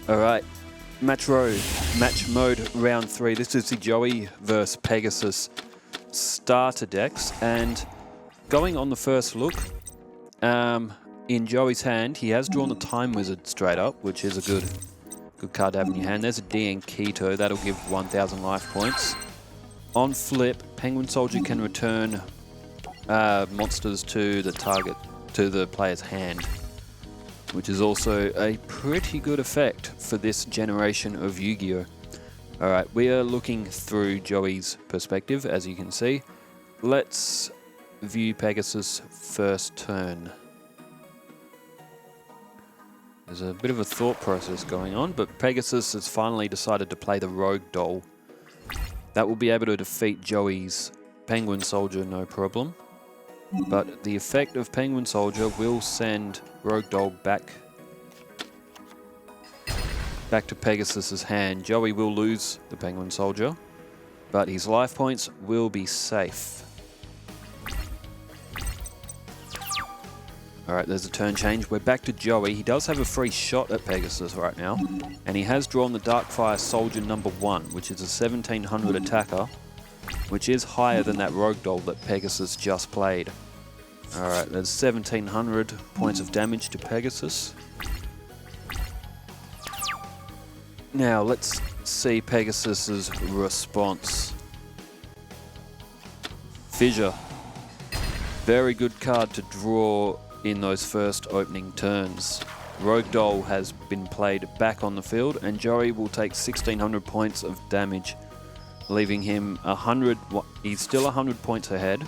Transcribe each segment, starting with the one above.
All right, match mode round 3. This is the Joey versus Pegasus starter decks, and going on the first look, in Joey's hand, he has drawn the Time Wizard straight up, which is a good card to have in your hand. There's a yugioh, that'll give 1,000 life points. On flip, Penguin Soldier can return monsters to the player's hand, which is also a pretty good effect for this generation of Yu-Gi-Oh! Alright, we are looking through Joey's perspective, as you can see. Let's view Pegasus' first turn. There's a bit of a thought process going on, but Pegasus has finally decided to play the Rogue Doll. That will be able to defeat Joey's Penguin Soldier, no problem. But the effect of Penguin Soldier will send Rogue Doll back to Pegasus' hand. Joey will lose the Penguin Soldier, but his life points will be safe. Alright, there's a turn change. We're back to Joey. He does have a free shot at Pegasus right now, and he has drawn the Darkfire Soldier number 1, which is a 1700 attacker, which is higher than that Rogue Doll that Pegasus just played. Alright, there's 1700 points of damage to Pegasus. Now, let's see Pegasus's response. Fissure. Very good card to draw in those first opening turns. Rogue Doll has been played back on the field, and Joey will take 1600 points of damage, leaving him 100. He's still 100 points ahead.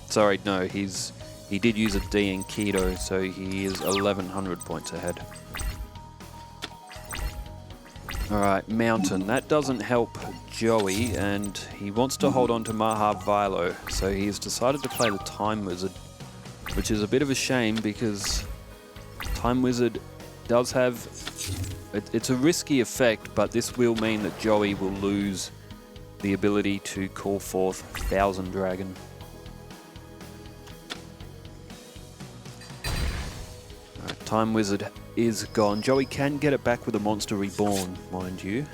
Sorry, no, he did use a yugioh, so he is 1100 points ahead. Alright, Mountain. That doesn't help Joey, and he wants to hold on to Vilo, so he has decided to play the Time Wizard, which is a bit of a shame because Time Wizard does have... It's a risky effect, but this will mean that Joey will lose the ability to call forth Thousand Dragon. Alright, Time Wizard is gone. Joey can get it back with a Monster Reborn, mind you.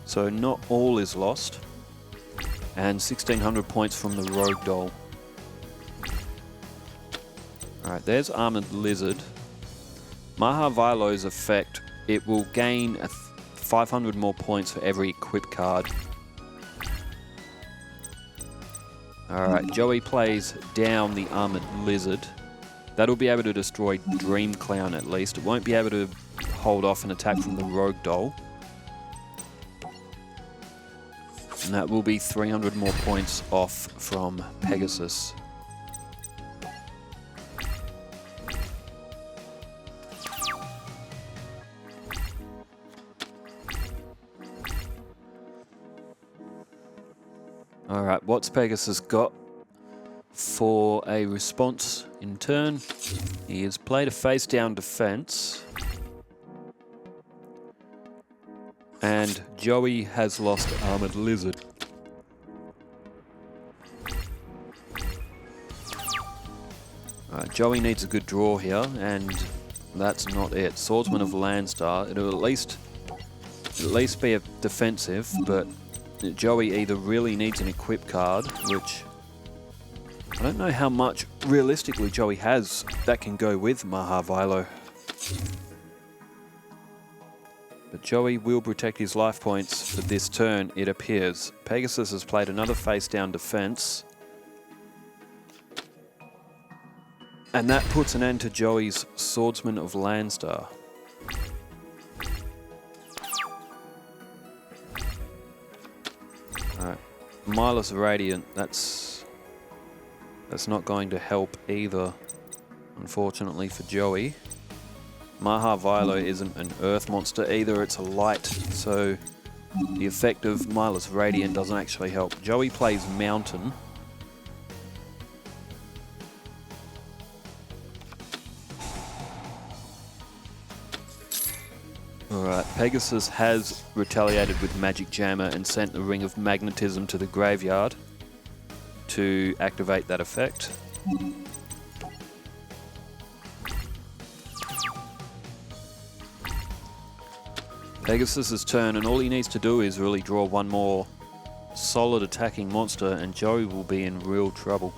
So not all is lost. And 1600 points from the Rogue Doll. Alright, there's Armored Lizard. Vilo's effect, it will gain 500 more points for every equip card. Alright, Joey plays down the Armored Lizard. That'll be able to destroy Dream Clown at least. It won't be able to hold off an attack from the Rogue Doll. And that will be 300 more points off from Pegasus. Alright, what's Pegasus got for a response in turn? He has played a face-down defense. And Joey has lost Armored Lizard. Joey needs a good draw here, and that's not it. Swordsman of Landstar, it'll at least be a defensive, but Joey either really needs an equip card, which I don't know how much realistically Joey has that can go with Vilo. But Joey will protect his life points for this turn, it appears. Pegasus has played another face-down defense. And that puts an end to Joey's Swordsman of Landstar. Alright, Milus Radiant, that's not going to help either, unfortunately for Joey. Vilo isn't an earth monster either, it's a light, so the effect of Milus Radiant doesn't actually help. Joey plays Mountain. Alright, Pegasus has retaliated with Magic Jammer and sent the Ring of Magnetism to the graveyard to activate that effect. Pegasus's turn, and all he needs to do is really draw one more solid attacking monster, and Joey will be in real trouble.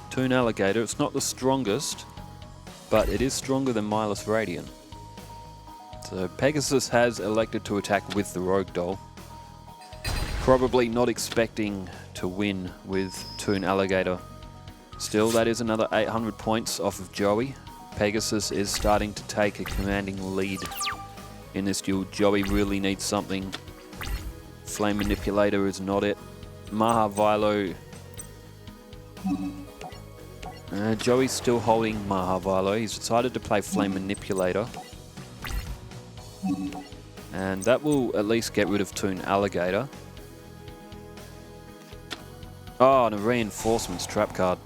Toon Alligator, it's not the strongest, but it is stronger than Milus Radiant. So Pegasus has elected to attack with the Rogue Doll. Probably not expecting to win with Toon Alligator. Still, that is another 800 points off of Joey. Pegasus is starting to take a commanding lead in this duel. Joey really needs something. Flame Manipulator is not it. Maha Vilo. Joey's still holding Maha Vilo. He's decided to play Flame Manipulator. And that will at least get rid of Toon Alligator. Oh, and a Reinforcements trap card.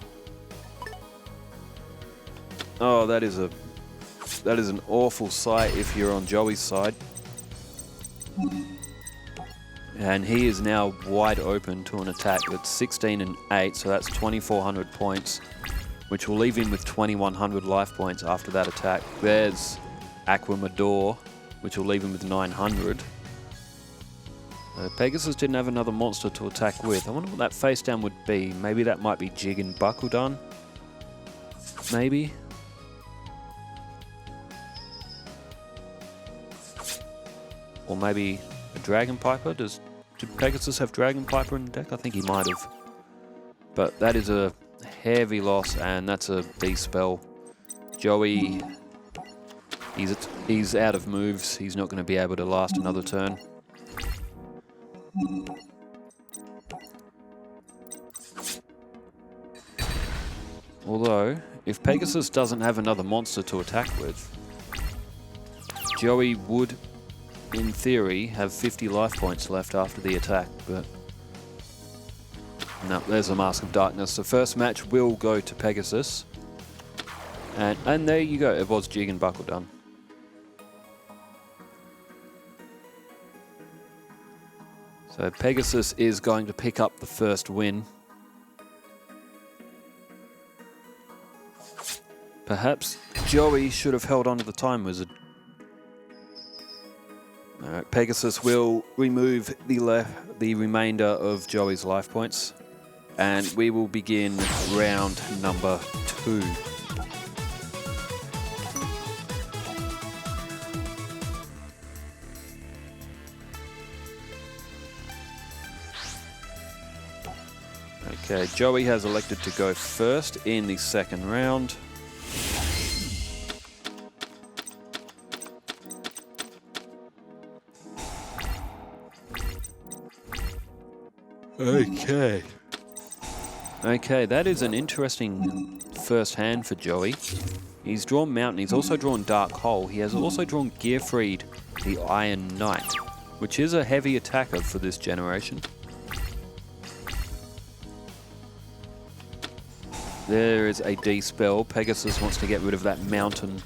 Oh, that is an awful sight if you're on Joey's side. And he is now wide open to an attack with 16 and 8, so that's 2,400 points, which will leave him with 2,100 life points after that attack. There's Aquamador, which will leave him with 900. Pegasus didn't have another monster to attack with. I wonder what that face down would be. Maybe that might be Jig and Bakudan? Maybe? Or maybe a Dragon Piper? Did Pegasus have Dragon Piper in the deck? I think he might have. But that is a heavy loss, and that's a D-spell. Joey, he's out of moves. He's not going to be able to last another turn. Although, if Pegasus doesn't have another monster to attack with, Joey would, in theory, have 50 life points left after the attack, but no, there's a Mask of Darkness. The first match will go to Pegasus, and there you go, it was Jig and Bakudan. So Pegasus is going to pick up the first win. Perhaps Joey should have held on to the Time Wizard. Alright, Pegasus will remove the remainder of Joey's life points, and we will begin round number 2. Okay, Joey has elected to go first in the second round. Okay. Okay, that is an interesting first hand for Joey. He's drawn Mountain, he's also drawn Dark Hole, he has also drawn Gearfried, the Iron Knight, which is a heavy attacker for this generation. There is a D-spell. Pegasus wants to get rid of that mountain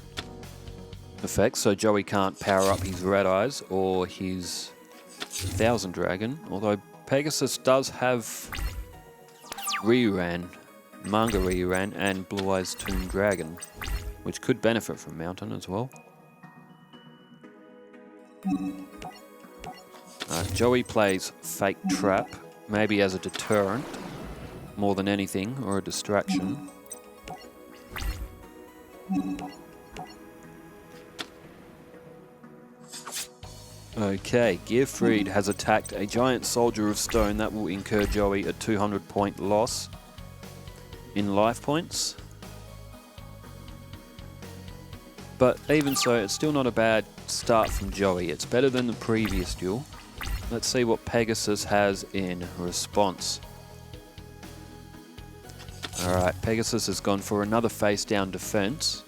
effect, so Joey can't power up his Red Eyes or his Thousand Dragon, although Pegasus does have Reran, Manga Reran, and Blue Eyes Toon Dragon, which could benefit from Mountain as well. Joey plays Fake Trap, maybe as a deterrent more than anything, or a distraction. Okay, Gearfried has attacked a giant soldier of stone. That will incur Joey a 200 point loss in life points. But even so, it's still not a bad start from Joey. It's better than the previous duel. Let's see what Pegasus has in response. Alright, Pegasus has gone for another face down defense.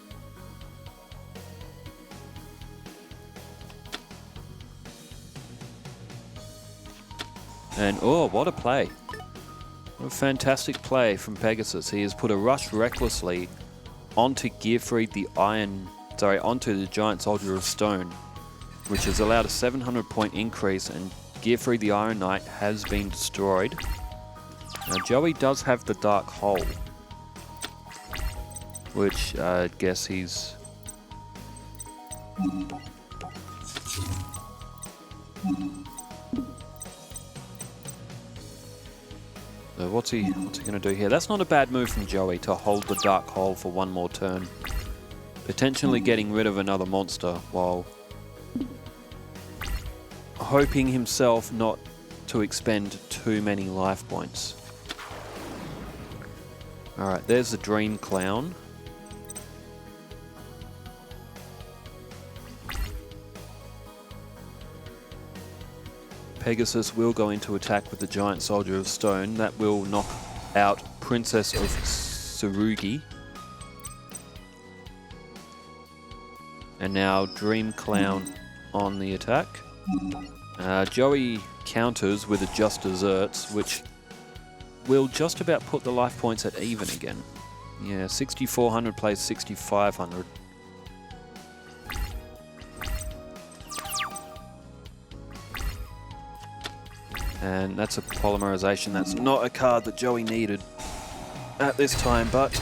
And oh, what a play. What a fantastic play from Pegasus. He has put a Rush Recklessly onto Gearfried onto the Giant Soldier of Stone, which has allowed a 700 point increase, and Gearfried the Iron Knight has been destroyed. Now Joey does have the Dark Hole, which I guess he's So what's he going to do here? That's not a bad move from Joey to hold the dark hole for one more turn. Potentially getting rid of another monster while hoping himself not to expend too many life points. Alright, there's the Dream Clown. Pegasus will go into attack with the Giant Soldier of Stone. That will knock out Princess of Tsurugi. And now Dream Clown on the attack. Joey counters with a Just Desserts, which will just about put the life points at even again. Yeah, 6,400 plays 6,500. And that's a polymerization. That's not a card that Joey needed at this time, but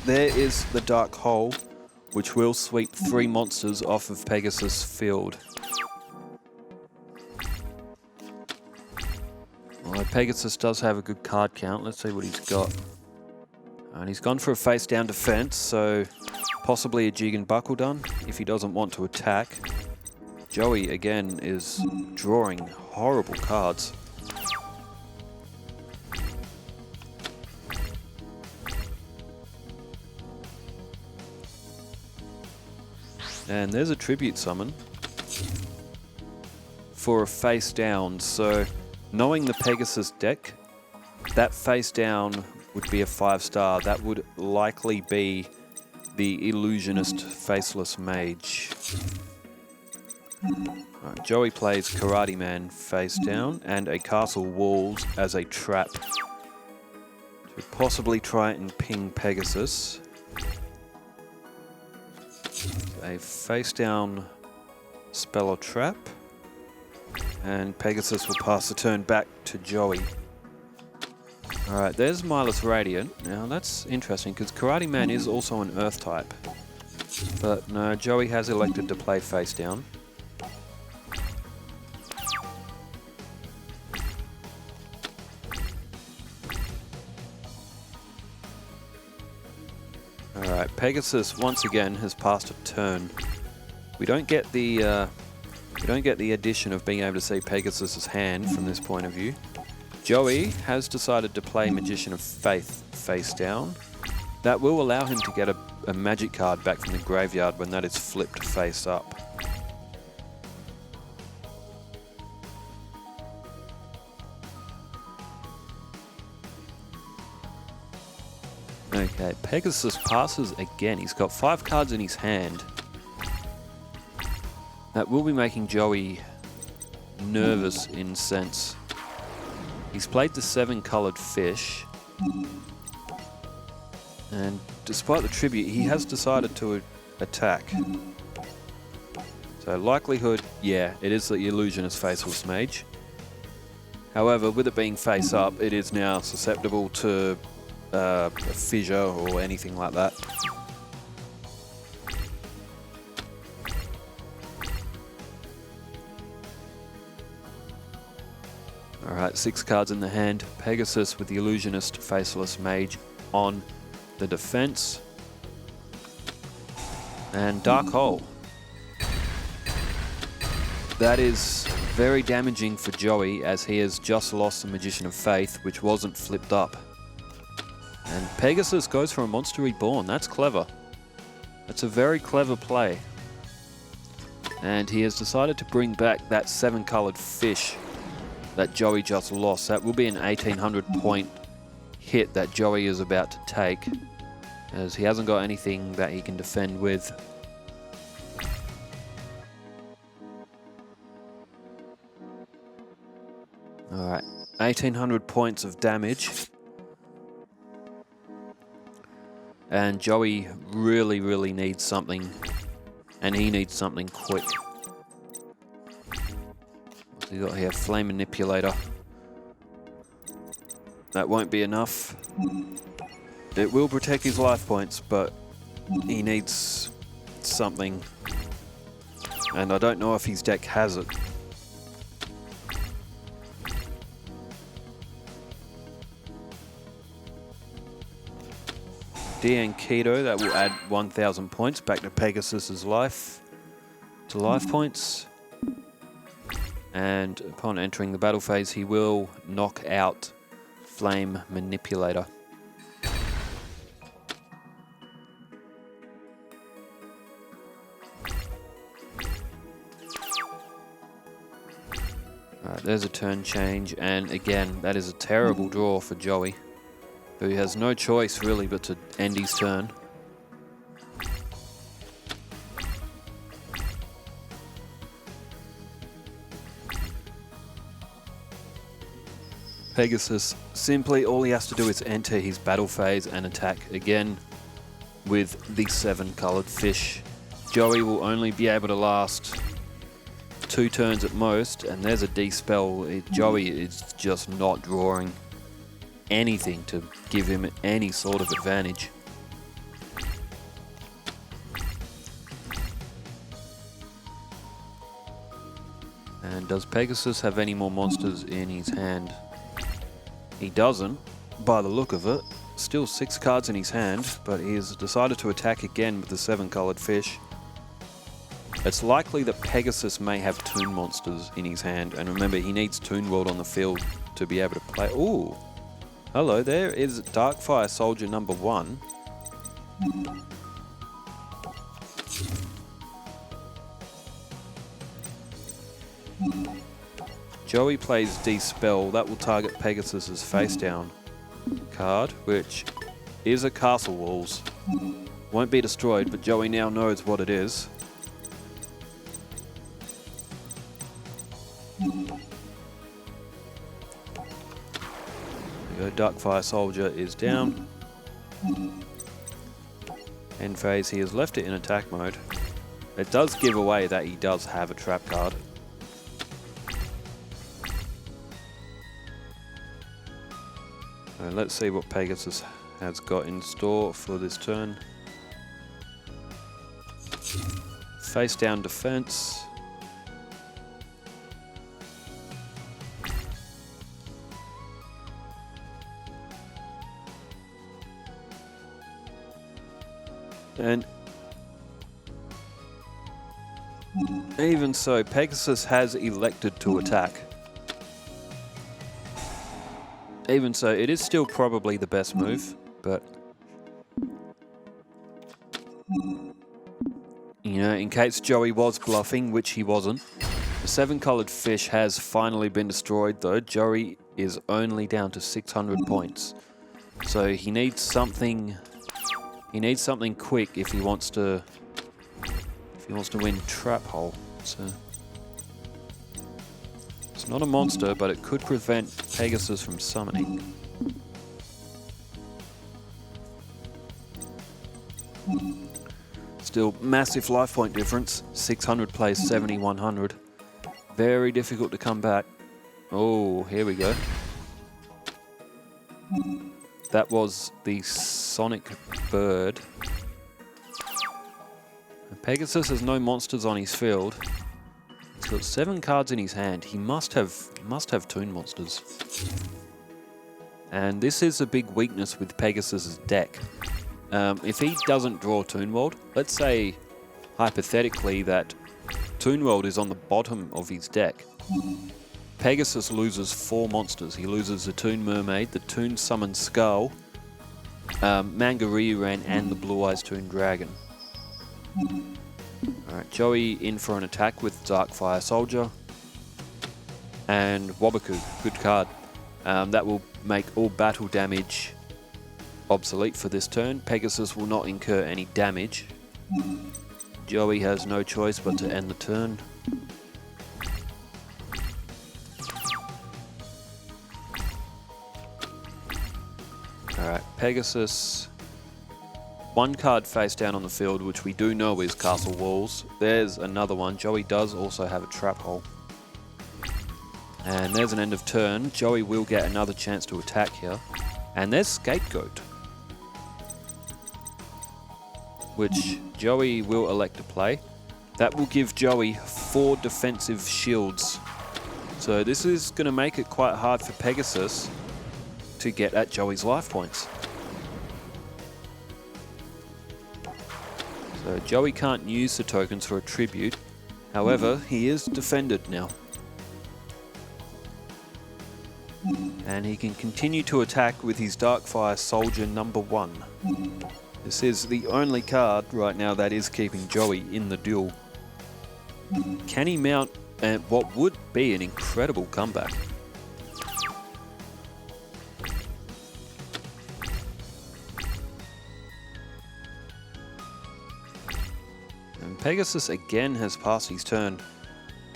there is the Dark Hole, which will sweep 3 monsters off of Pegasus' field. Well, Pegasus does have a good card count. Let's see what he's got. And he's gone for a face-down defense, so possibly a Jig and Buckle done if he doesn't want to attack. Joey, again, is drawing horrible cards. And there's a Tribute Summon for a face down. So knowing the Pegasus deck, that face down would be a 5-star. That would likely be the Illusionist Faceless Mage. Right, Joey plays Karate Man face down and a Castle Walls as a trap to possibly try and ping Pegasus. A face down spell or trap, and Pegasus will pass the turn back to Joey. Alright, there's Milus Radiant. Now that's interesting because Karate Man is also an Earth type, but no, Joey has elected to play face down. Alright, Pegasus once again has passed a turn. We don't get the addition of being able to see Pegasus's hand from this point of view. Joey has decided to play Magician of Faith face down. That will allow him to get a magic card back from the graveyard when that is flipped face up. Okay, Pegasus passes again. He's got 5 cards in his hand. That will be making Joey nervous in sense. He's played the 7-coloured fish. And despite the tribute, he has decided to attack. So likelihood, yeah, it is the Illusionist Faceless Mage. However, with it being face up, it is now susceptible to a fissure or anything like that. Alright, 6 cards in the hand. Pegasus with the Illusionist Faceless Mage on the defense. And Dark Hole. That is very damaging for Joey as he has just lost the Magician of Faith, which wasn't flipped up. And Pegasus goes for a Monster Reborn. That's clever. That's a very clever play. And he has decided to bring back that 7-coloured fish that Joey just lost. That will be an 1,800 point hit that Joey is about to take, as he hasn't got anything that he can defend with. Alright, 1,800 points of damage. And Joey really, really needs something. And he needs something quick. What's he got here? Flame Manipulator. That won't be enough. It will protect his life points, but he needs something. And I don't know if his deck has it. DN Keto, that will add 1,000 points back to Pegasus's life points. And upon entering the battle phase, he will knock out Flame Manipulator. Alright, there's a turn change, and again, that is a terrible draw for Joey, who has no choice really but to end his turn. Pegasus, simply all he has to do is enter his battle phase and attack again with the 7 coloured fish. Joey will only be able to last 2 turns at most, and there's a D-spell. Joey is just not drawing anything to give him any sort of advantage. And does Pegasus have any more monsters in his hand? He doesn't, by the look of it. Still 6 cards in his hand, but he has decided to attack again with the 7 coloured fish. It's likely that Pegasus may have Toon monsters in his hand, and remember, he needs Toon World on the field to be able to play. Ooh, hello, there is Darkfire Soldier number 1. Joey plays D-Spell. That will target Pegasus's face down card, which is a Castle Walls. Won't be destroyed, but Joey now knows what it is. There we go, Darkfire Soldier is down. End phase, he has left it in attack mode. It does give away that he does have a trap card. Let's see what Pegasus has got in store for this turn. Face down defense. And even so, Pegasus has elected to attack. Even so, it is still probably the best move, but you know, in case Joey was bluffing, which he wasn't. The 7 coloured fish has finally been destroyed though. Joey is only down to 600 points. So he needs something quick if he wants to win Trap Hole. So it's not a monster, but it could prevent Pegasus from summoning. Still, massive life point difference. 600 plays 7,100. Very difficult to come back. Oh, here we go. That was the Sonic Bird. Pegasus has no monsters on his field. He's got 7 cards in his hand. He must have Toon monsters. And this is a big weakness with Pegasus's deck. If he doesn't draw Toon World, let's say hypothetically that Toon World is on the bottom of his deck. Pegasus loses 4 monsters. He loses the Toon Mermaid, the Toon Summoned Skull, Mangaryuan, and the Blue Eyes Toon Dragon. Alright, Joey in for an attack with Darkfire Soldier. And Wabaku, good card. That will make all battle damage obsolete for this turn. Pegasus will not incur any damage. Joey has no choice but to end the turn. Alright, Pegasus. 1 card face down on the field, which we do know is Castle Walls. There's another one. Joey does also have a Trap Hole. And there's an end of turn. Joey will get another chance to attack here. And there's Scapegoat, which Joey will elect to play. That will give Joey 4 defensive shields. So this is going to make it quite hard for Pegasus to get at Joey's life points. So Joey can't use the tokens for a tribute. However, he is defended now. And he can continue to attack with his Darkfire Soldier #1. This is the only card right now that is keeping Joey in the duel. Can he mount what would be an incredible comeback? And Pegasus again has passed his turn.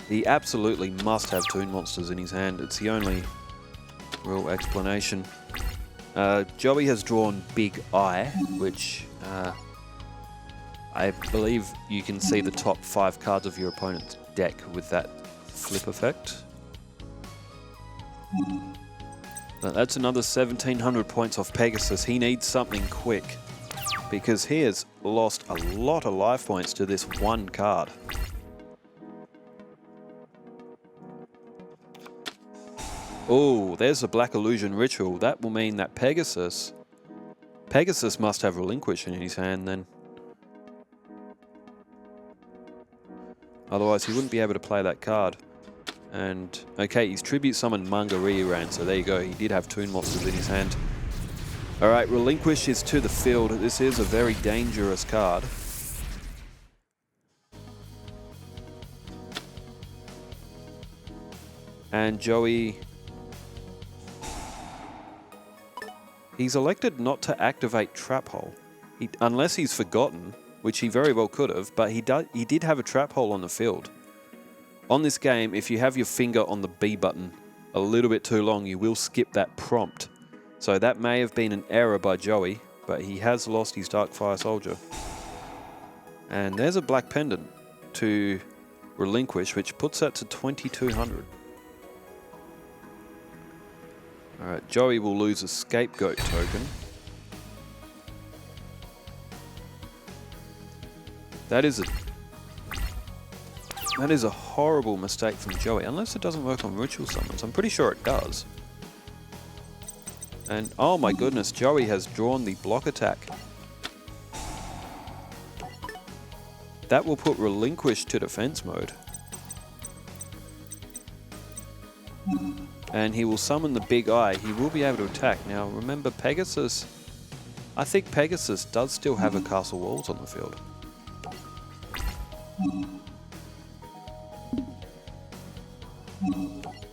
He absolutely must have Toon Monsters in his hand. It's the only real explanation. Joey has drawn Big Eye, which I believe you can see the top 5 cards of your opponent's deck with that flip effect. But that's another 1,700 points off Pegasus. He needs something quick because he has lost a lot of life points to this one card. Oh, there's a Black Illusion Ritual. That will mean that Pegasus must have Relinquish in his hand then. Otherwise, he wouldn't be able to play that card. And, okay, he's Tribute Summoned Mangarearan, so there you go. He did have Toon Monsters in his hand. Alright, Relinquish is to the field. This is a very dangerous card. And Joey... he's elected not to activate Trap Hole. Unless he's forgotten, which he very well could have, but he did have a Trap Hole on the field. On this game, if you have your finger on the B button a little bit too long, you will skip that prompt. So that may have been an error by Joey, but he has lost his Darkfire Soldier. And there's a Black Pendant to Relinquish, which puts that to 2,200. Alright, Joey will lose a Scapegoat token. That is a horrible mistake from Joey, unless it doesn't work on Ritual Summons. I'm pretty sure it does. And oh my goodness, Joey has drawn the block attack. That will put Relinquish to defense mode. And he will summon the Big Eye. He will be able to attack. Now remember, Pegasus... I think Pegasus does still have a Castle Walls on the field.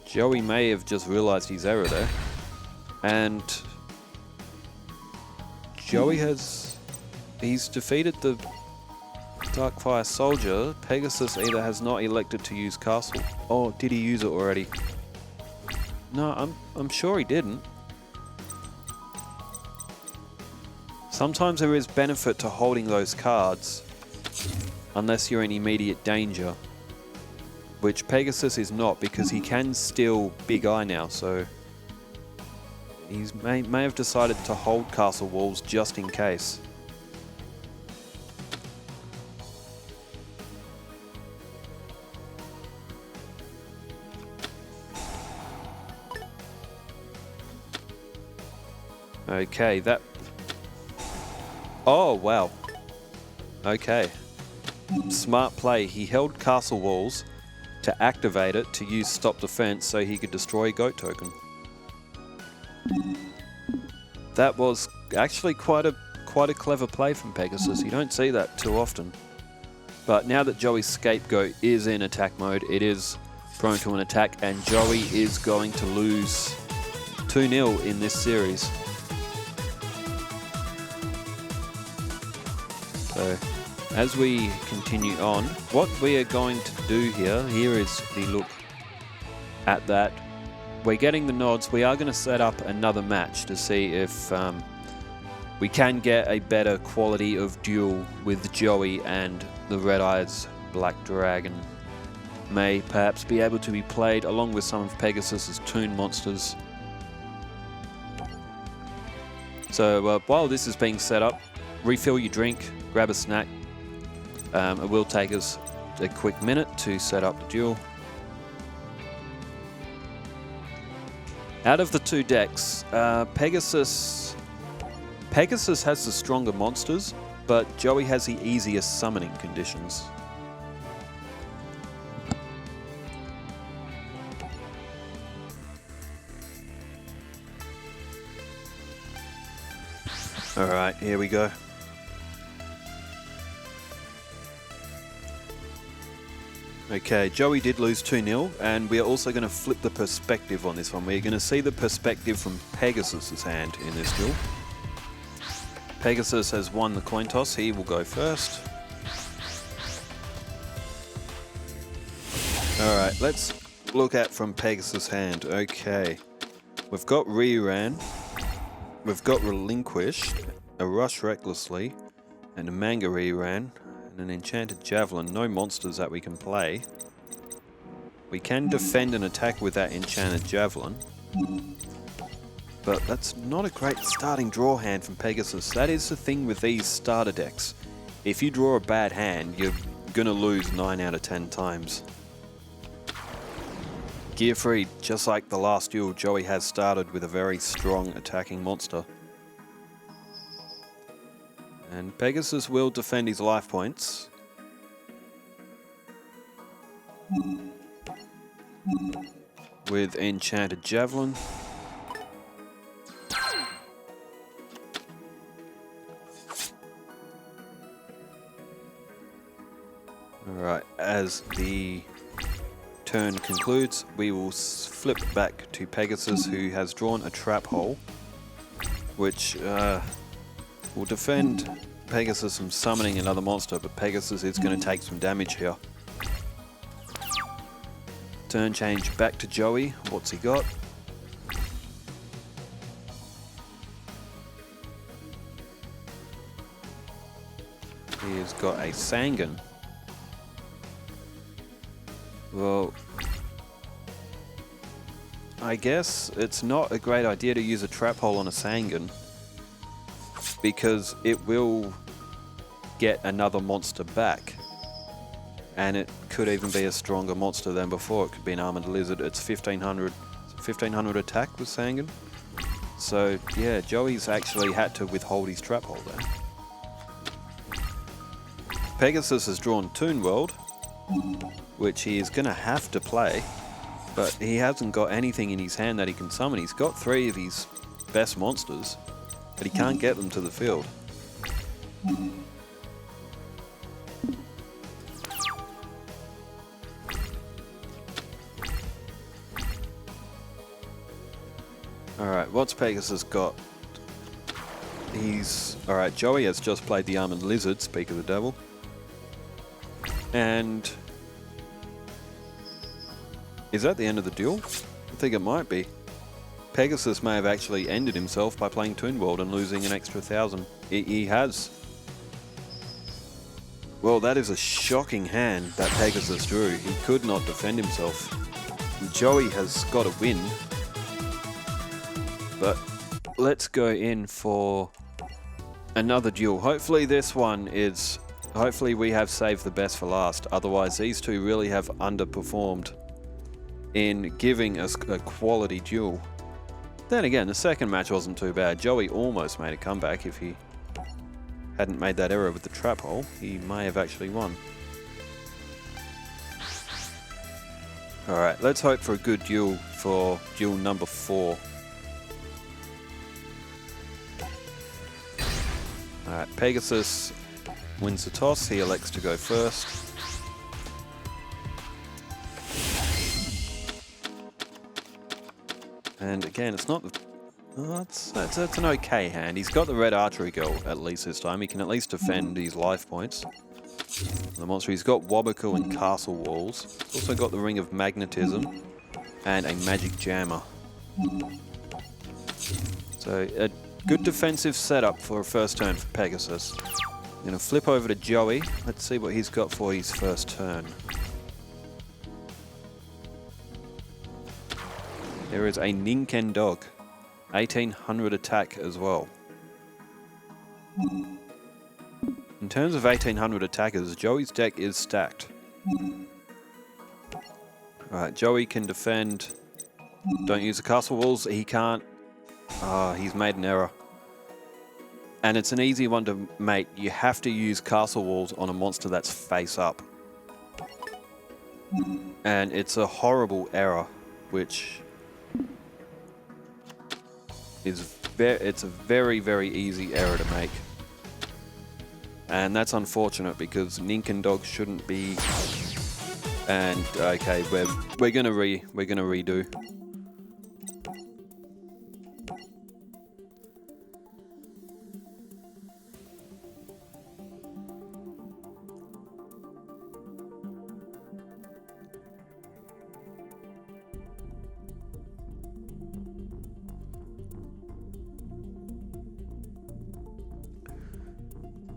Joey may have just realized his error there. And Joey he's defeated the Darkfire Soldier. Pegasus either has not elected to use Castle. Oh, did he use it already? No, I'm sure he didn't. Sometimes there is benefit to holding those cards unless you're in immediate danger, which Pegasus is not, because he can steal Big Eye now, so he may have decided to hold Castle Walls just in case. Okay, that... oh, wow. Okay. Smart play. He held Castle Walls to activate it to use Stop Defense so he could destroy a Goat token. That was actually quite a clever play from Pegasus. You don't see that too often. But now that Joey's Scapegoat is in attack mode, it is prone to an attack, and Joey is going to lose 2-0 in this series. So, as we continue on, what we are going to do here is the look at that. We're getting the nods. We are going to set up another match to see if we can get a better quality of duel with Joey, and the Red Eyes Black Dragon may perhaps be able to be played along with some of Pegasus's Toon Monsters. So while this is being set up, refill your drink, grab a snack. It will take us a quick minute to set up the duel. Out of the two decks, Pegasus has the stronger monsters, but Joey has the easiest summoning conditions. Alright, here we go. Okay, Joey did lose 2-0, and we are also going to flip the perspective on this one. We're going to see the perspective from Pegasus's hand in this duel. Pegasus has won the coin toss. He will go first. Alright, let's look at from Pegasus' hand. Okay, we've got Reran, we've got Relinquished, a Rush Recklessly, and a Manga Reran, and an Enchanted Javelin. No monsters that we can play. We can defend an attack with that Enchanted Javelin, but that's not a great starting draw hand from Pegasus. That is the thing with these starter decks. If you draw a bad hand, you're gonna lose 9 out of 10 times. Gear free, just like the last duel, Joey has started with a very strong attacking monster. And Pegasus will defend his life points. With Enchanted Javelin. Alright, as the turn concludes, we will flip back to Pegasus, who has drawn a trap hole, which will defend Pegasus from summoning another monster, but Pegasus is going to take some damage here. Turn change back to Joey. What's he got? He's got a Sangan. Well, I guess it's not a great idea to use a trap hole on a Sangan, because it will get another monster back, and it could even be a stronger monster than before. It could be an Armored Lizard. It's 1500 attack with Sangan. So yeah, Joey's actually had to withhold his trap hole there. Pegasus has drawn Toon World, which he is going to have to play, but he hasn't got anything in his hand that he can summon. He's got 3 of his best monsters, but he can't get them to the field. Alright, what's Pegasus got? Alright, Joey has just played the Armored Lizard, speak of the devil. And is that the end of the duel? I think it might be. Pegasus may have actually ended himself by playing Toon World and losing an extra 1,000. He has. Well, that is a shocking hand that Pegasus drew. He could not defend himself. Joey has got a win. But let's go in for another duel. Hopefully this one is... Hopefully we have saved the best for last. Otherwise these two really have underperformed in giving us a quality duel. Then again, the second match wasn't too bad. Joey almost made a comeback. If he hadn't made that error with the trap hole, he may have actually won. Alright, let's hope for a good duel for duel number 4. Alright, Pegasus wins the toss. He elects to go first. And again, it's not... That's an okay hand. He's got the red archery girl at least this time. He can at least defend his life points. The monster, he's got Waboku and Castle Walls. He's also got the Ring of Magnetism and a Magic Jammer. So a good defensive setup for a first turn for Pegasus. I'm going to flip over to Joey. Let's see what he's got for his first turn. There is a Ninken Dog. 1800 attack as well. In terms of 1800 attackers, Joey's deck is stacked. Alright, Joey can defend. Don't use the castle walls. He can't. Ah, he's made an error. And it's an easy one to make. You have to use castle walls on a monster that's face up. And it's a horrible error, which is it's a very, very easy error to make. And that's unfortunate because Ninkendog shouldn't be. And okay, we're gonna redo.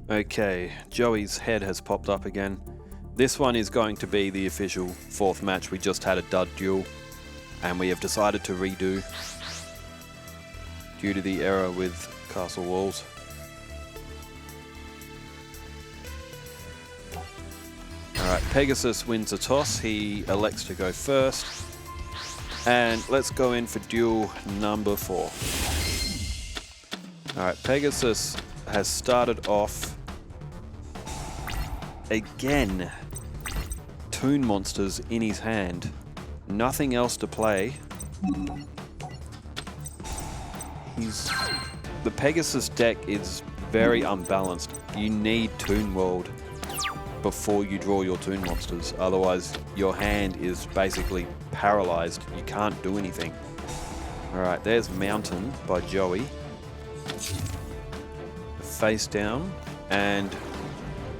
Okay, Joey's head has popped up again. This one is going to be the official 4th match. We just had a dud duel, and we have decided to redo due to the error with castle walls. Alright, Pegasus wins a toss. He elects to go first. And let's go in for duel number 4. Alright, Pegasus has started off again. Toon monsters in his hand. Nothing else to play. The Pegasus deck is very unbalanced. You need Toon World before you draw your Toon monsters. Otherwise, your hand is basically paralyzed. You can't do anything. Alright, there's Mountain by Joey. Face down, and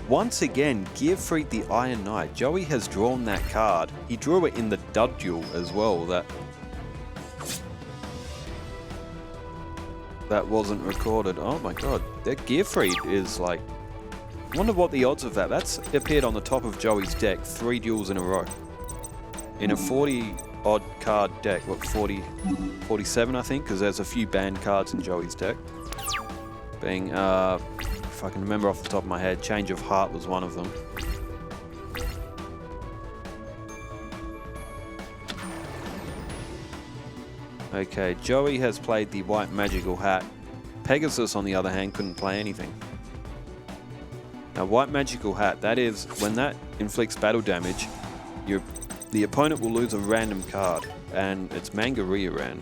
once again, Gearfried the Iron Knight. Joey has drawn that card. He drew it in the dud duel as well. That wasn't recorded. Oh my god, that Gearfried is like... I wonder what the odds of that. That's appeared on the top of Joey's deck 3 duels in a row. In a 40 odd card deck, what, 47 I think, because there's a few banned cards in Joey's deck. Being, if I can remember off the top of my head, Change of Heart was one of them. Okay, Joey has played the White Magical Hat. Pegasus, on the other hand, couldn't play anything. Now, White Magical Hat, that is, when that inflicts battle damage, the opponent will lose a random card, and it's Mangaria-ran.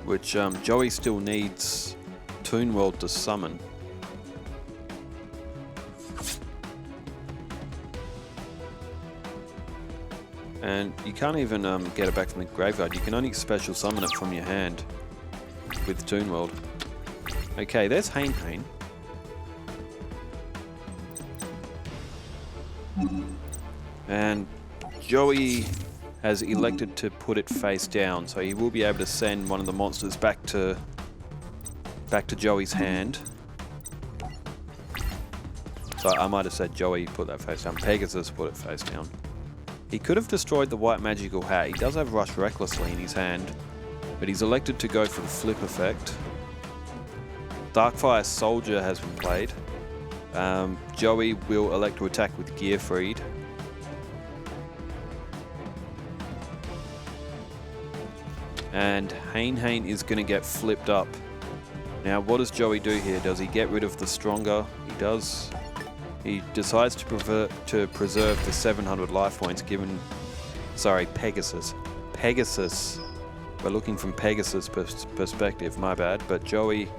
Which Joey still needs Toon World to summon. And you can't even get it back from the graveyard. You can only special summon it from your hand with Toon World. Okay, there's Hain Hain. And Joey has elected to put it face down, so he will be able to send one of the monsters back to Joey's hand. So I might have said Joey put that face down. Pegasus put it face down. He could have destroyed the White Magical Hat. He does have Rush Recklessly in his hand, but he's elected to go for the flip effect. Darkfire Soldier has been played. Joey will elect to attack with Gearfried. And Hain Hain is going to get flipped up. Now, what does Joey do here? Does he get rid of the stronger? He does. He decides to preserve the 700 life points given... Sorry, Pegasus. Pegasus. We're looking from Pegasus' perspective, my bad. But Joey...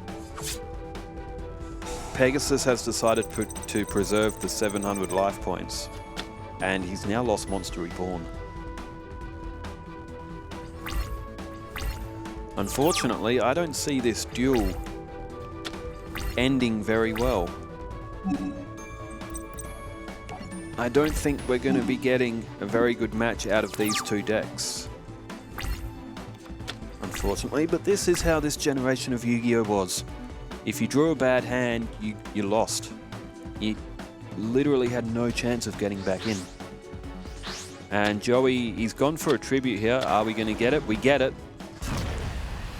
Pegasus has decided to preserve the 700 life points. And he's now lost Monster Reborn. Unfortunately, I don't see this duel ending very well. I don't think we're going to be getting a very good match out of these two decks. Unfortunately, but this is how this generation of Yu-Gi-Oh was. If you drew a bad hand, you lost. You literally had no chance of getting back in. And Joey, he's gone for a tribute here. Are we going to get it? We get it.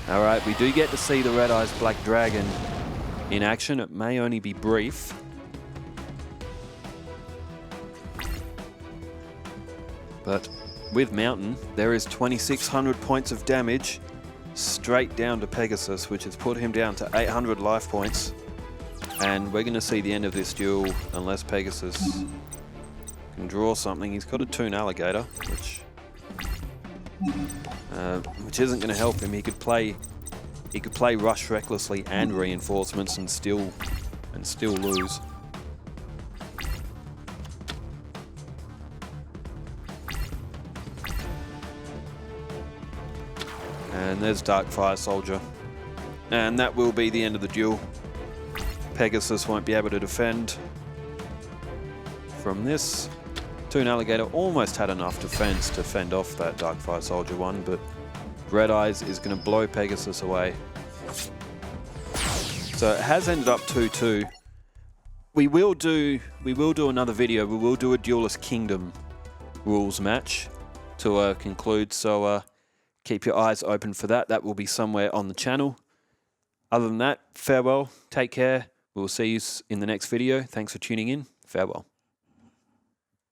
Alright, we do get to see the Red Eyes Black Dragon in action. It may only be brief. But with Mountain, there is 2,600 points of damage straight down to Pegasus, which has put him down to 800 life points. And we're going to see the end of this duel unless Pegasus can draw something. He's got a Toon Alligator, which isn't going to help him. He could play Rush recklessly and reinforcements and still lose. And there's Dark Fire Soldier. And that will be the end of the duel. Pegasus won't be able to defend from this. Toon Alligator almost had enough defense to fend off that Dark Fire Soldier one, but Red Eyes is going to blow Pegasus away. So it has ended up 2-2. We will do another video. We will do a Duelist Kingdom rules match to conclude. So keep your eyes open for that. That will be somewhere on the channel. Other than that, farewell. Take care. We'll see you in the next video. Thanks for tuning in. Farewell.